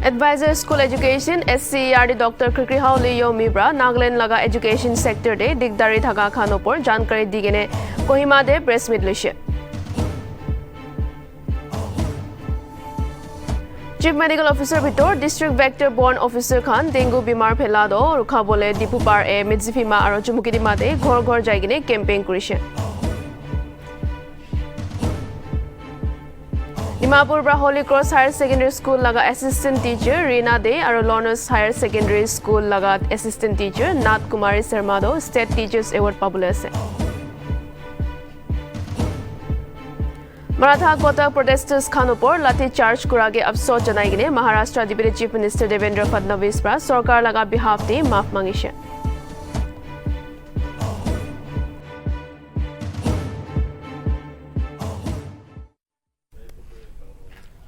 Advisor School Education SCERD Dr. Krikri Hauli Yomibra Nagaland laga education sector de digdari thaga khanopor jankari digene Kohima de press meet loise. Chief Medical Officer Bhitor District Vector Borne Officer Khan Dengue Bimar Phelado Rukha Bole Dipupar e Midzifima aro Chumukidima de ghor ghor jaigine campaign korise. Dimapur Holy Cross Higher Secondary School laga assistant teacher Reena De aro Lawrence Higher Secondary School laga assistant teacher Nat Kumari Sarmado State Teachers Award pabule ase. Maratha Kota protesters Khanopor Lathi charge kurage afsot janaigine Maharashtra Deputy Chief Minister Devendra Fadnavis pra sarkar laga behalf de maaf mangise.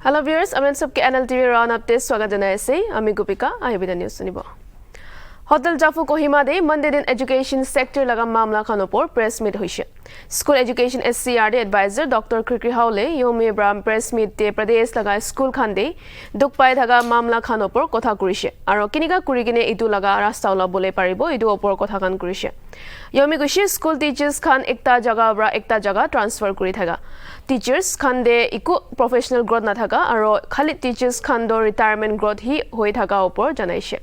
Hello viewers, amen sabke Nltv round update swagat janai ase ami Gopika ahibida news sunibo. Hotel Jafu Kohima de Monday din education sector laga mamla khanopor press meet hoise. School Education SCERD Advisor Dr. Krikri Haule Yomi Bram press meet te Pradesh laga school khande dukpai thaga mamla khanopor kotha kurise aro kinika kurigine itu laga rasta ola bole paribo itu opor kotha kan kurise. Yomi gushi school teachers khan ekta jaga bra ekta jaga transfer kuri thaga. Teachers khan de iku professional growth na thaga aro khali teachers khan do retirement growth hi hoi thaga opor janaise.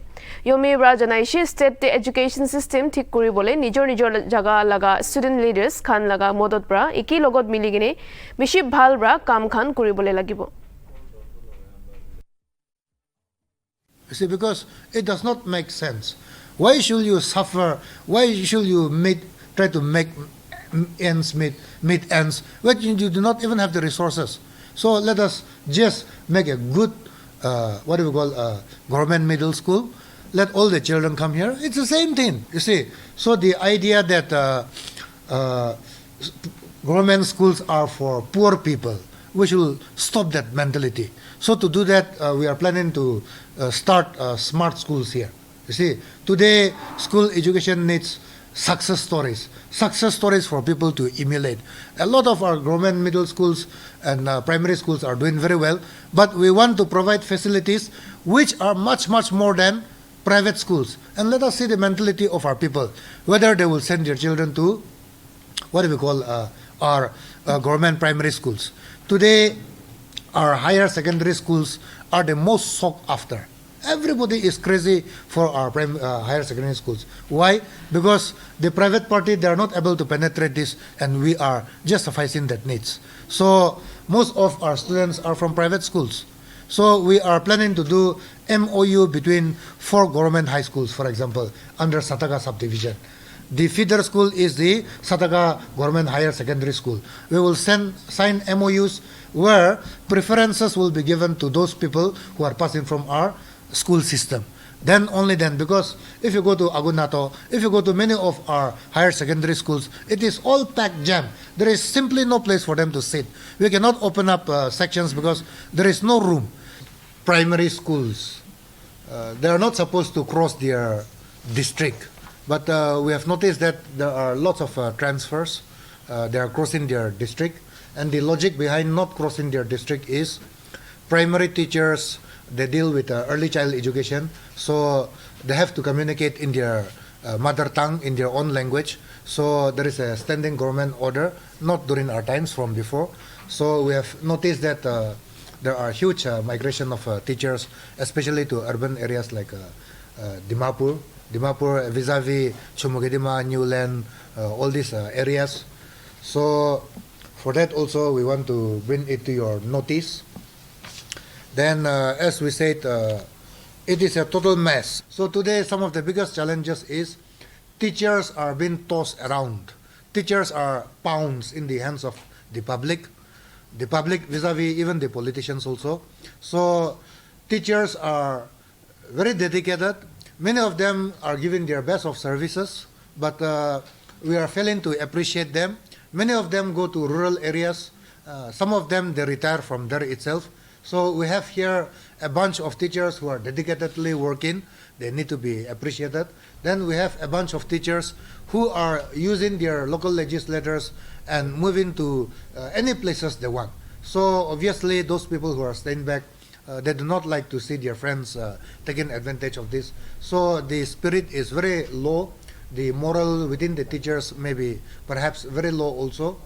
Yomi bra janaise state te education system thik kuri bole nijor jaga laga student leaders khan laga modot bra iki logot miligine bishi bhal bra kam khan kuri bole lagibo. You see, because it does not make sense. Why should you suffer? Why should you try to make ends meet ends when you do not even have the resources? So let us just make a good, government middle school. Let all the children come here. It's the same thing, you see. So the idea that government schools are for poor people, we should stop that mentality. So to do that, we are planning to start smart schools here. You see, today school education needs success stories for people to emulate. A lot of our government middle schools and primary schools are doing very well, but we want to provide facilities which are much more than private schools. And let us see the mentality of our people, whether they will send their children to our government primary schools. Today, our higher secondary schools are the most sought after. Everybody is crazy for our higher secondary schools. Why? Because the private party, they are not able to penetrate this, and we are just sufficing that needs. So most of our students are from private schools. So we are planning to do MOU between 4 government high schools, for example, under Sataka subdivision. The feeder school is the Sataka Government Higher Secondary School. We will sign MOUs where preferences will be given to those people who are passing from our school system. Then only then, because if you go to Agunato, if you go to many of our higher secondary schools, it is all packed jam. There is simply no place for them to sit. We cannot open up sections because there is no room. Primary schools, they are not supposed to cross their district. But we have noticed that there are lots of transfers. They are crossing their district. And the logic behind not crossing their district is primary teachers, they deal with early child education. So they have to communicate in their mother tongue, in their own language. So there is a standing government order, not during our times, from before. So we have noticed that there are huge migration of teachers, especially to urban areas like Dimapur vis-a-vis Chumugidima, Newland, all these areas. So for that also we want to bring it to your notice. Then as we said, it is a total mess. So today some of the biggest challenges is teachers are being tossed around. Teachers are pawns in the hands of the public vis-a-vis even the politicians also. So teachers are very dedicated. Many of them are giving their best of services, but we are failing to appreciate them. Many of them go to rural areas. Some of them, they retire from there itself. So we have here a bunch of teachers who are dedicatedly working. They need to be appreciated. Then we have a bunch of teachers who are using their local legislators and moving to any places they want. So obviously those people who are staying back They do not like to see their friends taking advantage of this. So the spirit is very low. The moral within the teachers may be perhaps very low also.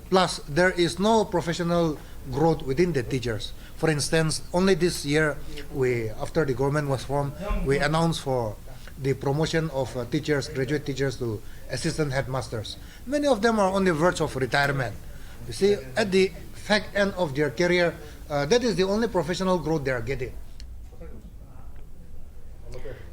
Plus, there is no professional growth within the teachers. For instance, only this year, after the government was formed, we announced for the promotion of teachers, graduate teachers to assistant headmasters. Many of them are on the verge of retirement. You see, at the fact end of their career, that is the only professional growth they are getting.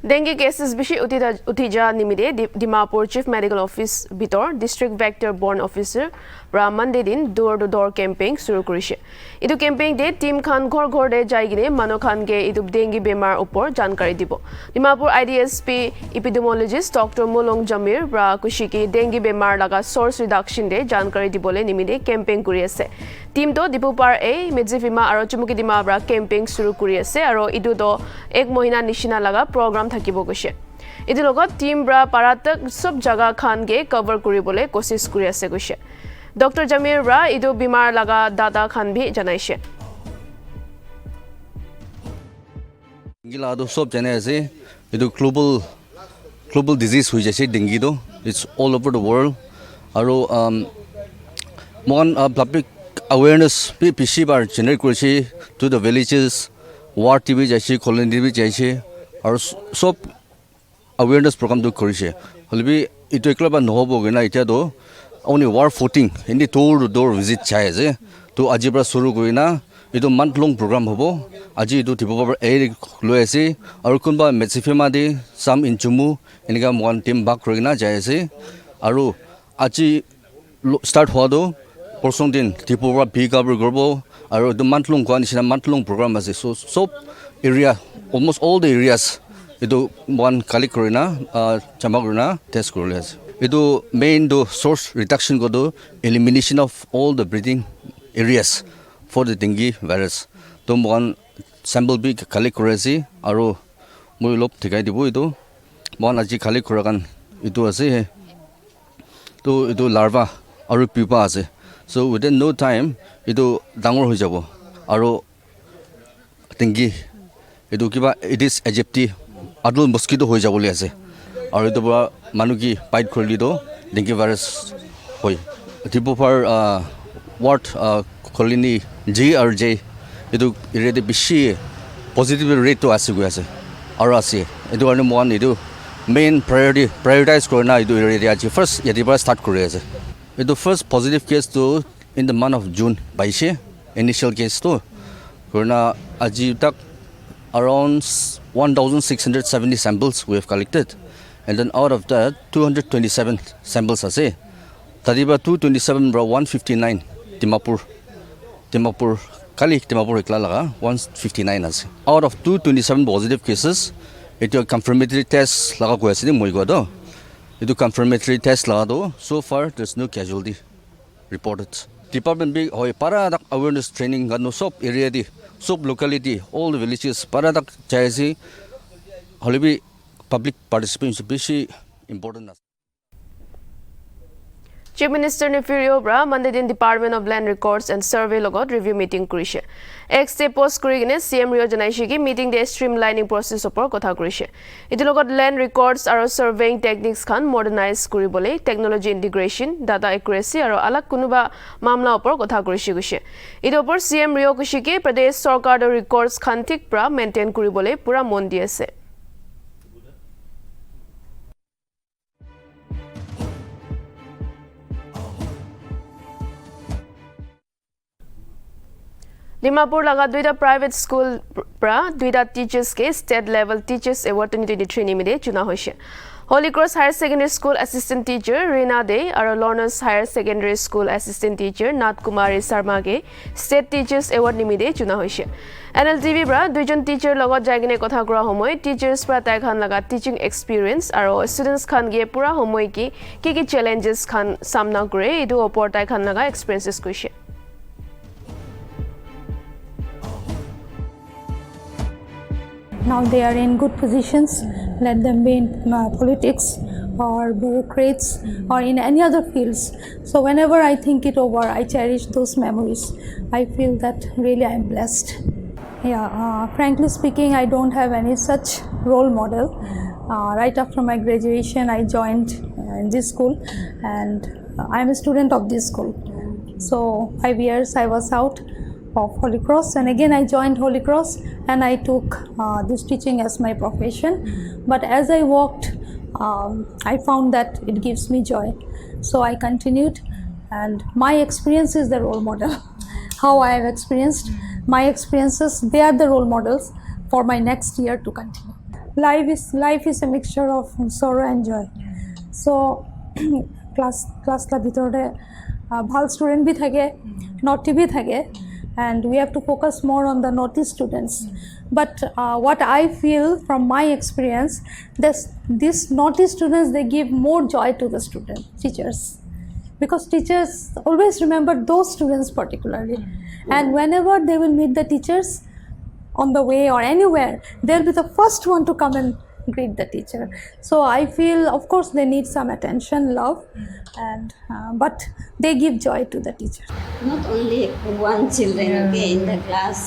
Dengue cases bishi utija nimide Dimapur Chief Medical Office Bitor District Vector Born Officer ra Monday din door to door campaign suru korise. Idu campaign de team khan ghor ghor de jaigine mano khan ge idu dengue bemar upor jankari dibo. Dimapur IDSP epidemiologist Dr. Molong Jamir ra kushiki dengue bemar laga source reduction de jankari dibole nimide campaign kuri ase. Team to Dipupar A Midzifima aro Chumuki Dima bra campaign suru kuri ase aro idu do ek mohina nishina laga program থাকিব গৈছে ইদি লগত team bra পাৰাতক সব জাগা খান গে cover কৰিবলে কোशिশ কৰি আছে গৈছে doctor Jamir bra ইদো বিমাৰ লাগা দাদা খান ভি জনাইছে গিলা দো সব জানে আছে ইদো গ্লোবাল ডিজিজ হৈ যাইছে ডেংগি দো it's all over the world আৰু মন পাব্লিক awareness পিসি বাৰ জেনাৰেট কৰিছে to the villages war TV যাইছে কলনি টিভি যাইছে আৰু সব awareness program to কৰিছে হলবি ইটো একলা বা নহবগে না এটা তো only war footing ইনি door to door visit চাই আছে তো আজি পৰা শুরু কৰি না ইটো month long program হ'ব আজি ইটো টিপৰ এই লৈ আছে আৰু কোনবা মেচিফেমা দি সাম ইনচুমু এনেকা মন টিম বাক কৰি না যাই আছে আৰু আজি start হোৱা তো পৰসং দিন টিপৰ বি কভাৰ কৰিব আৰু ইটো month long কোৱা month long program আছে so সব area almost all the areas idu one collect korina chama korina test korle ase idu main do source reduction go do elimination of all the breathing areas for the dengue virus to one sample bi collect kore ase aro moi lop thikai dibo idu one aji collect korakan idu ase to idu larva aro pupa ase so within no time idu dangor hoi jabo aro dengue idu kiba it is Egypti adult mosquito hoi jabole ase aru idu bra manu ki bite kholi do dengue virus hoi tipo for what colony G or J idu irede bishi positive rate to ase goi ase aru ase idu ane mon idu main prioritize korna idu irede aji first yadi bra start kore ase idu first positive case to in the month of June baishe initial case to korna aji tak around 1,670 samples we have collected, and then out of that, 227 samples are say. Tadiba 227 bro 159 Dimapur Kali Dimapur ikla laga 159 as. Out of 227 positive cases, it your confirmatory test laga ko ase moi go do. It confirmatory test laga do. So far, there's no casualty reported. Department big hoy para awareness training gano sop area di sub locality all the villages para tak chaisi holibi public participation is important. Chief Minister Nefirio Bra Monday din Department of Land Records and Survey logot review meeting kurise. Ex post kurigine CM Rio janaishi ki meeting de streamlining process opor kotha kurise. Itu logot land records aro surveying techniques khan modernize kuribole technology integration data accuracy aro alak kunuba mamla opor kotha kurise guse. Itu opor CM Rio kushiki Pradesh Sarkar do records khan thik pra maintain kuribole pura mon di ase. Dimapur laga duida private school pra duida teachers ke state level teachers award 2023 nimide chuna hoise. Holy Cross Higher Secondary School assistant teacher Reena De aro Lawrence Higher Secondary School assistant teacher Nath Kumari Sharma ke state teachers award nimide chuna hoise. Nltv bra duijon teacher logot jagine kotha kora homoy teachers pra tai khan laga teaching experience aro students khan ge pura homoy ki challenges khan samna kore edu opor tai khan laga experiences koise. Now they are in good positions, let them be in politics or bureaucrats or in any other fields. So whenever I think it over, I cherish those memories. I feel that really I am blessed. Yeah, frankly speaking, I don't have any such role model. Right after my graduation, I joined in this school, and I'm a student of this school. So 5 years I was out of Holy Cross, and again I joined Holy Cross, and I took this teaching as my profession. But as I walked, I found that it gives me joy. So I continued, and my experience is the role model. How I have experienced my experiences, they are the role models for my next year to continue. Life is a mixture of sorrow and joy. So ক্লাছৰ ভিতৰতে ভাল student B থাকে, নটি B থাকে, and we have to focus more on the naughty students. But what I feel from my experience, these naughty students, they give more joy to the teachers, because teachers always remember those students particularly, and whenever they will meet the teachers on the way or anywhere, they'll be the first one to come and greet the teacher. So I feel, of course, they need some attention, love, and but they give joy to the teacher. Not only one children, okay, in the class.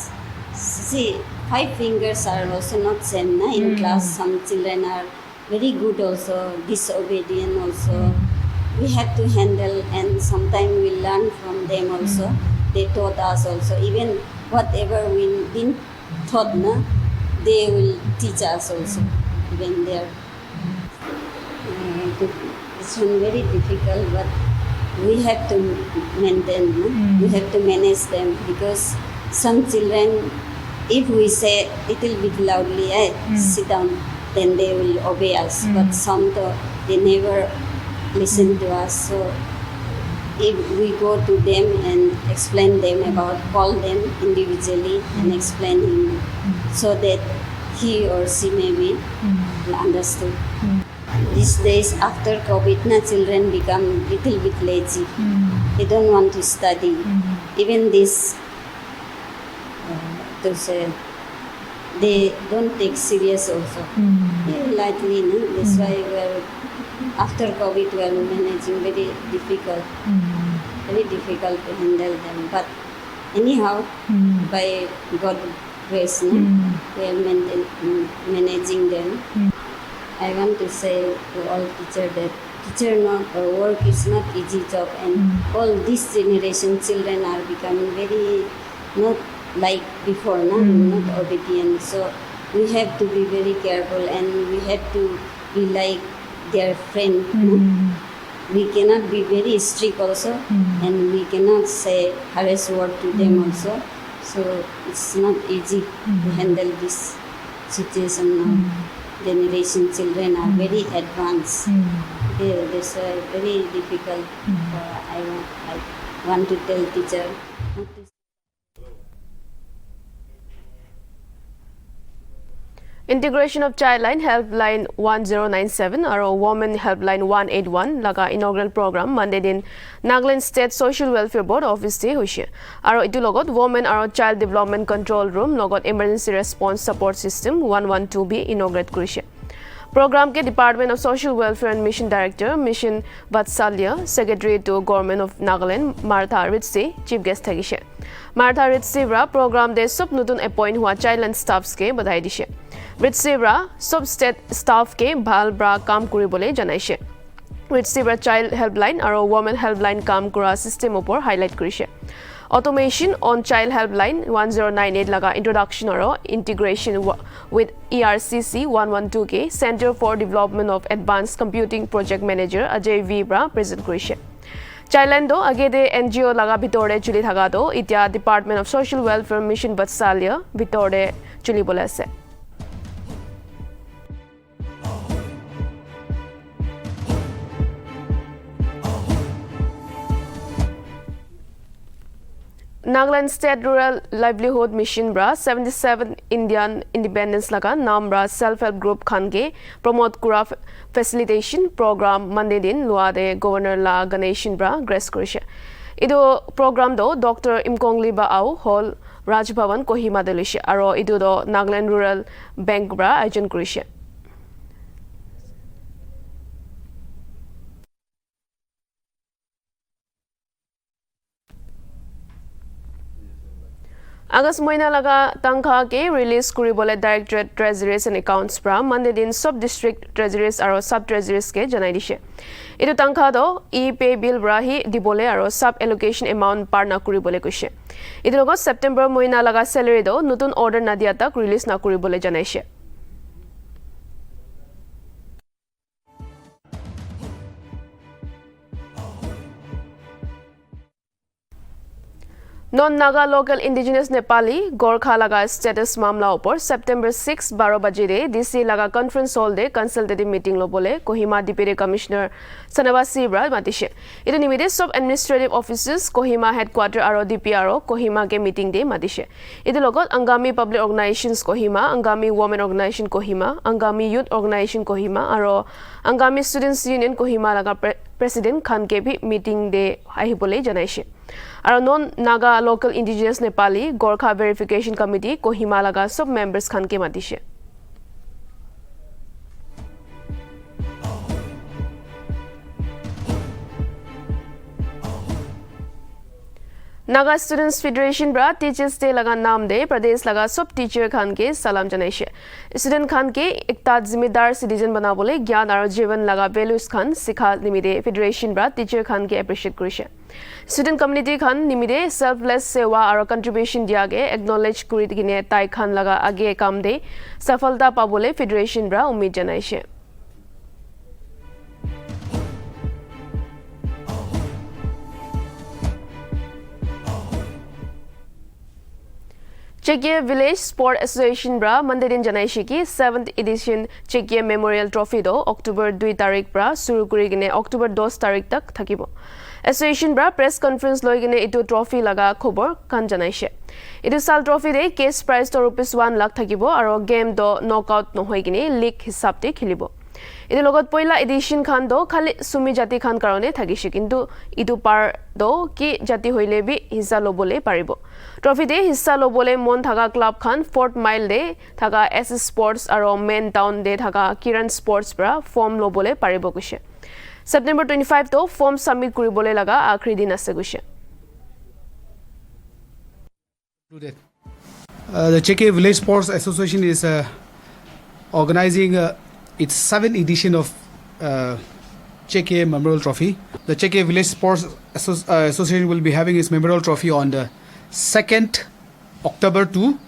See, 5 fingers are also not same na? In class. Some children are very good also, disobedient also. We have to handle, and sometimes we learn from them also. They taught us also. Even whatever we didn't taught, na, they will teach us also. When they are, it's very difficult, but we have to maintain, no? We have to manage them, because some children, if we say a little bit loudly, sit down, then they will obey us. But some, they never listen to us. So if we go to them and explain them about, call them individually and explain him, so that he or she may be understood. These days after COVID, children become little bit lazy. They don't want to study. Even this, to say, they don't take serious also. Lightly, no? That's why after COVID we are managing very difficult to handle them. But anyhow, by God's grace, no? We are managing them. I want to say to all teachers that work is not easy job, and all this generation children are becoming very not like before, not obedient. So we have to be very careful, and we have to be like their friend. We cannot be very strict also, and we cannot say harsh word to them also. So it's not easy to handle this situation now. Generation children are very advanced. It's very difficult. I want to tell teacher not to. Integration of Childline Helpline 1097 or Women Helpline 181 laga inaugural program Monday din Nagaland State Social Welfare Board office te hoise aro itu logot Women aro Child Development Control Room logot Emergency Response Support System 112B inaugurate korise. Program ke Department of Social Welfare and Mission Director Mission Vatsalya, Secretary to Government of Nagaland Martha Ritsi Chief Guest thagise. Martha Ritsi bra program de sub nutun appoint hua Childline staffs ke badhai dise. Ritsi-bra sub state staff ke bhal bra kam kuribole janaise. Ritsi-bra Child Helpline aro Women Helpline kam kura system upor highlight korise. Automation on Child Helpline 1098 laga introduction aro integration with ERCC 112 ke Center for Development of Advanced Computing Project Manager Ajay V bra present korise. Childline do agede NGO laga bitore chuli thaga do itia Department of Social Welfare Mission Vatsalya bitore chuli bole ase. Nagaland State Rural Livelihood Mission bra 77 Indian Independence laga naam bra self-help group khan ke promote kura facilitation program Monday din lua de Governor la Ganeshan bra grace korise. Idu program do Dr. Imkongli ba au hall Raj Bhavan Kohima de lise aro idu do Nagaland Rural Bank bra ayojon korise. August moina laga tangkha ke release kuribole Directorate Treasuries and Accounts pra Monday din sub district treasuries aro sub treasuries ke janai dishe. Itu tangkha do e-pay bill brahi dibole aro sub allocation amount par na kuribole koise. Itu logot September moina laga salary do nutun order na dia tak release na kuribole janaishe. Non-Naga local indigenous Nepali Gorkha laga status mamla upor September 6 12 baje de DC laga conference hall de consultative meeting lobole Kohima Deputy Commissioner Sanabasi Bra matishe. Itu nimide sub administrative offices Kohima headquarter aro DPRO Kohima ke meeting de matishe. Itu logot Angami Public Organizations Kohima, Angami Women Organization Kohima, Angami Youth Organization Kohima aro Angami Students Union Kohima laga President Khan ke bhi meeting de ahibole janaishe. Aro non-Naga local indigenous Nepali Gorkha verification committee Kohima laga sub members Khan ke matishe. Naga Students Federation bra Teachers Day laga naam de Pradesh laga sub teacher Khan ke salam janaishe. Student Khan ke ekta zimedar citizen banabole gyan aro jivan laga values Khan sikha nimide Federation bra teacher Khan ke appreciate kurise. Student community Khan nimide selfless sewa aro contribution diage acknowledge kuri gine tai Khan laga age kam de safalta pabole Federation bra umid janaishe. Chekia Village Sport Association bra Monday din janaishi ki 7th edition Chekia Memorial Trophy do October 2 tarik bra suru kuri gine October 10 tarik tak thakibo. Association bra press conference loi gine itu trophy laga khobor kan janaishe. Itu sal trophy de case prize to rupees 1 lakh thakibo aro game do knockout nohoi gine league hisab te khilibo. Itu logot poila edition khan do khali sumi jati khan karone thakishi kintu itu par do ki jati hoile bi hissa lobole paribo. Trophy de hissa lobole mon thaga club khan Fort Mile de thaga SS Sports aro Main Town de thaga Kiran Sports bra form lobole paribo kushe. September 25 to form submit kuribole laga akhri din ase kushe. The Chekia Village Sports Association is organizing its 7th edition of Chekia Memorial Trophy. The Chekia Village Sports Association will be having its Memorial Trophy on the 2nd October to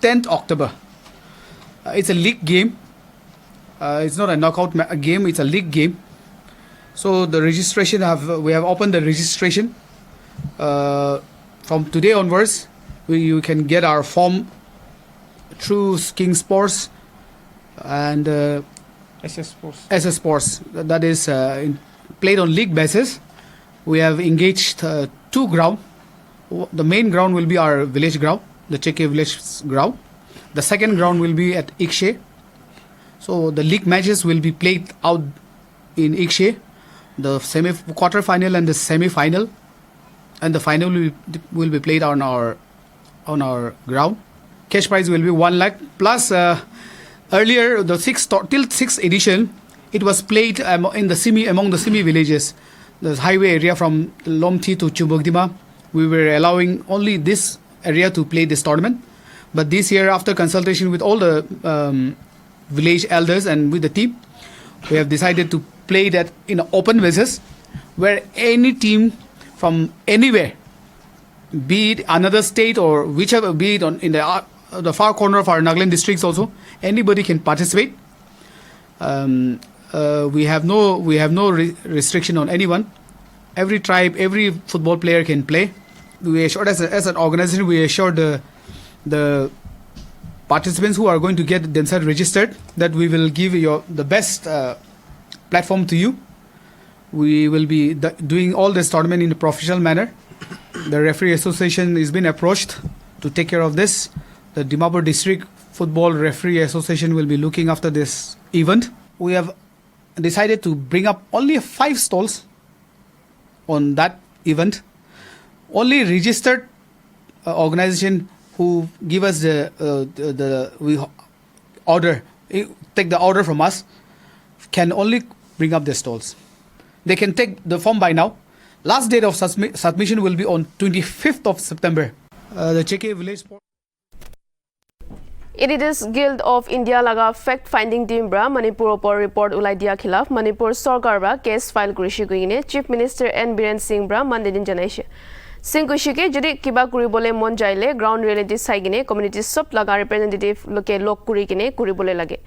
10th October. It's a league game. It's not a knockout game, it's a league game. So the registration, we have opened the registration. From today onwards, you can get our form through King Sports and SS Sports. That is played on league basis. We have engaged 2 ground. The main ground will be our village ground, the Chekia village ground. The second ground will be at Ikshe. So the league matches will be played out in Ikshe. The quarter final and the semi-final, and the final will be played on our ground. Cash prize will be 1 lakh plus. Earlier, the till 6th edition, it was played among the semi villages, the highway area from Lomthi to Chubogdima. We were allowing only this area to play this tournament. But this year, after consultation with all the village elders and with the team, we have decided to play that in an open basis, where any team from anywhere, be it another state or whichever, be it in the far corner of our Nagaland districts also, anybody can participate. We have no restriction on anyone. Every tribe, every football player can play. We assured as an organization, we assured the participants who are going to get themselves registered that we will give the best platform to you. We will be doing all this tournament in a professional manner. The referee association has been approached to take care of this. The Dimapur District Football Referee Association will be looking after this event. We have decided to bring up only 5 stalls on that event. Only registered organization who give us take the order from us, can only bring up their stalls. They can take the form by now. Last date of submission will be on 25th of September. the JK Village Sport. Editors Guild of India laga fact finding team bra Manipur opor report ulai dia khilaf Manipur sarkar bra case file kurishi guine Chief Minister N Biren Singh bra Monday din janaise Singh kushike jodi kiba kuribole mon jaile ground reality saigine community sub laga representative loke lok kuri kine kuribole lage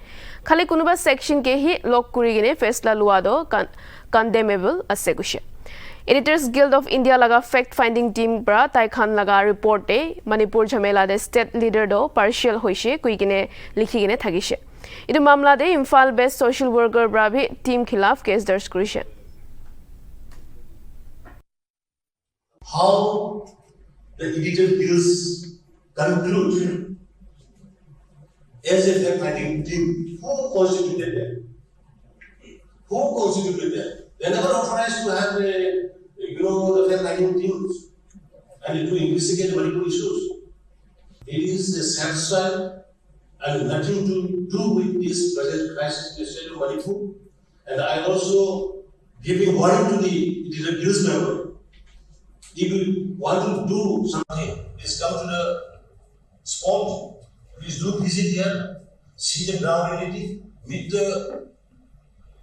khali kunuba section ke hi lok kuri kine faisla lua do condemnable ase kushe Editors Guild of India laga fact finding team bra tai khan laga report de Manipur jhamela de state leader do partial hoise kuigine likhigine thagise idu mamla de Imphal based social worker bra bhi team khilaf case darj kurise how the editor Guilds conclude as a fact finding team who constituted them they never authorized to have the fact finding teams and to investigate Manipur issues. It is a sad style and nothing to do with this present crisis in the state of Manipur. And I also giving warning to the editor Guilds member. If you want to do something, please come to the spot. Please do visit here, see the ground reality, meet the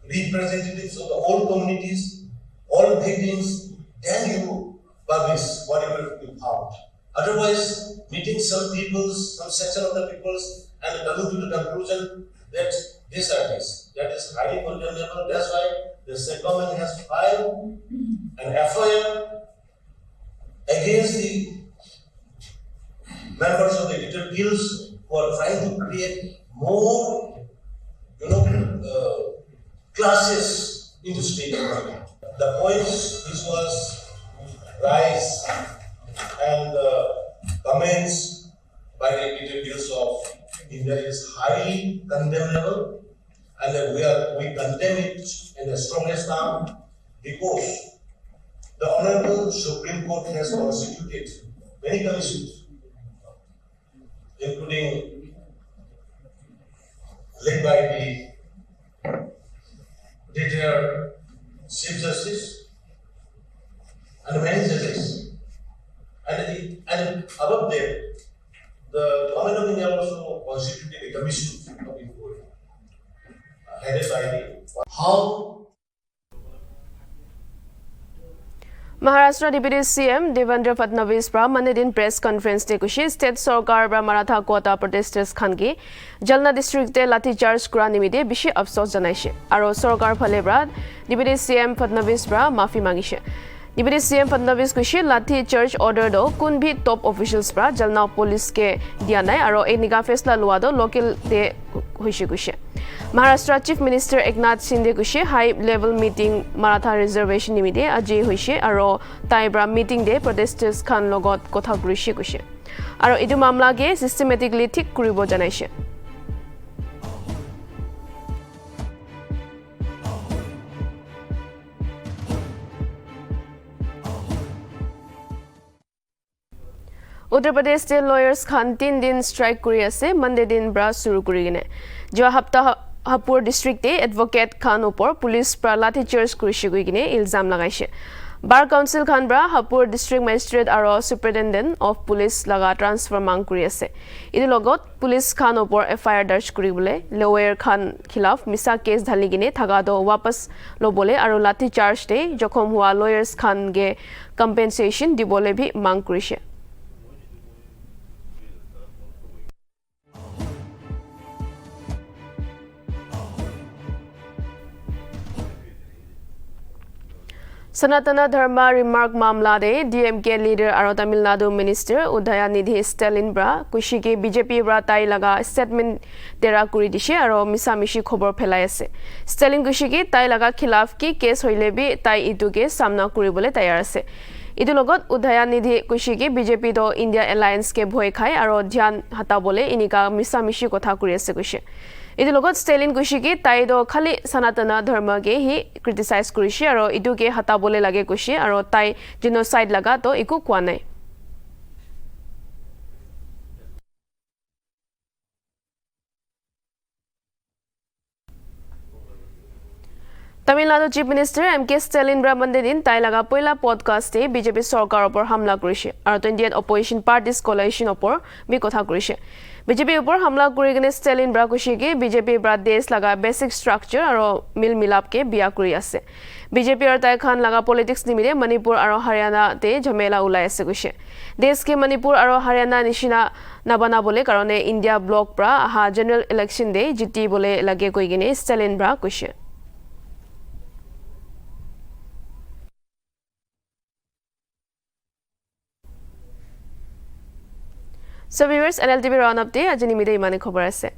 representatives of the all communities, all victims, then you publish whatever you found. Otherwise, meeting some peoples, some section of the peoples, and coming to the conclusion that this or this, that is highly condemnable. That's why the state government has filed an FIR against the members of the editor guilds who are trying to create more, classes in the state of India. The points which was raised and comments by the editor guilds of India is highly condemnable, and we condemn it in the strongest term because the Honorable Supreme Court has constituted many commissions, including led by the Editor Chief Justice and many judges. And above them, the Government of India also constituted a commission of inquiry headed by the how Maharashtra Deputy CM Devendra Fadnavis bra Monday press conference te kushi state sarkar bra Maratha quota protesters khangi Jalna district te lathi charge kura nimide bishi afsos janaise aro sarkar phale bra Deputy CM Fadnavis bra mafi mangise Deputy CM Fadnavis kushi lathi charge order do kun bhi top officials bra Jalna police ke dia nai aro e niga faisla lua do local te hoise kushe Maharashtra Chief Minister Eknath Shinde kushe high level meeting Maratha reservation nimide aji hoise aro taibra meeting de protesters khan logot kotha kurise kushe aro idu mamla ge systematically thik kuribo janaise Uttar Pradesh state lawyers khan 3 din strike kuri ase Monday din bra shuru kuri gine jo hapta Hapur district te advocate khan upor police pra lathi charge kurishi goi gine ilzam lagaise Bar Council khan bra Hapur district magistrate aro superintendent of police laga transfer mang kuri ase idu logot police khan upor FIR darj kuri bole lawyer khan khilaf misa case dhali gine thaga do wapas lobole aro lathi charge te jokhom hua lawyers khan ge compensation dibole bhi mang kurise Sanatana Dharma remark mamla de DMK leader aro Tamil Nadu minister Udayanidhi Stalin bra kushike BJP bra tai laga statement tera kuri dishe aro misamishi khobor phelai ase Stalin kushike tai laga khilaf ki case hoile bi tai ituke samna kuribole tayar ase idu logot Udayanidhi kushike BJP do India Alliance ke bhoi khai aro dhyan hatabole inika misamishi kotha kuri ase kushe idu logot Stalin kushike tai do khali Sanatana Dharma ge hi criticize kurishe aro idu ke hatabole lage kushe aro tai genocide laga to iku kwa nai Tamil Nadu Chief Minister M.K. Stalin Brahmandin tai laga poila podcast e BJP sarkar opor hamla korise aru Indian opposition parties coalition opor bi kotha korise BJP opor hamla kori gene Stalin bra koise ki BJP bra desh laga basic structure aru mil milap ke biya kori ase BJP aru tai khan laga politics nimire Manipur aru Haryana te jhamela ulai ase koise desh ke Manipur aru Haryana nishina nabana bole karone India bloc bra aha general election de jiti bole lage koi gene Stalin bra koise. So viewers, Nltv round up day ajini mide imane khobar ase.